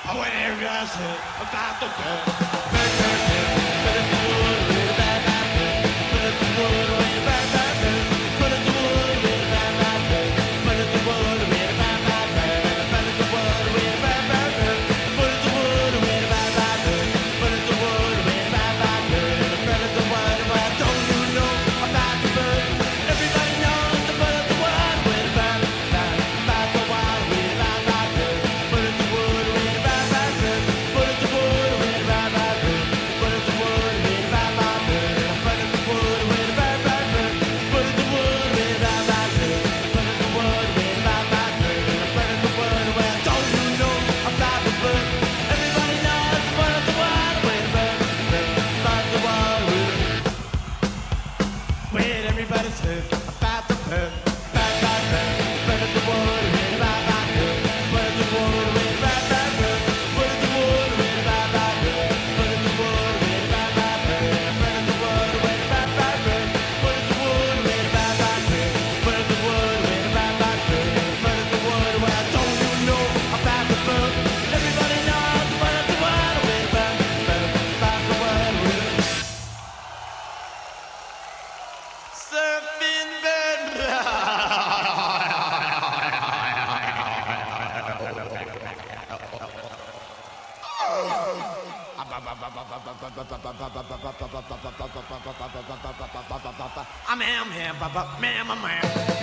Oh, when everybody said about the bird, bird, bird, bird, bird, bird, bird, bird, bird, bird, bird, bird, everybody says about the bird, bird, bird, bird, bird of the water, bird, bird, bird, bird of the water, bird, bird, bird, bird of the water, bird, bird, bird, bird of the water, bird, bird, bird, bird of the water, bird, bird, bird, bird of the water, bird, bird, bird, bird of the water, bird, bird, bird, bird of the water. Well, don't you know about the bird? Everybody knows the bird of the water, bird, bird, bird, bird of the water. Surfin Bird. I'm here, man.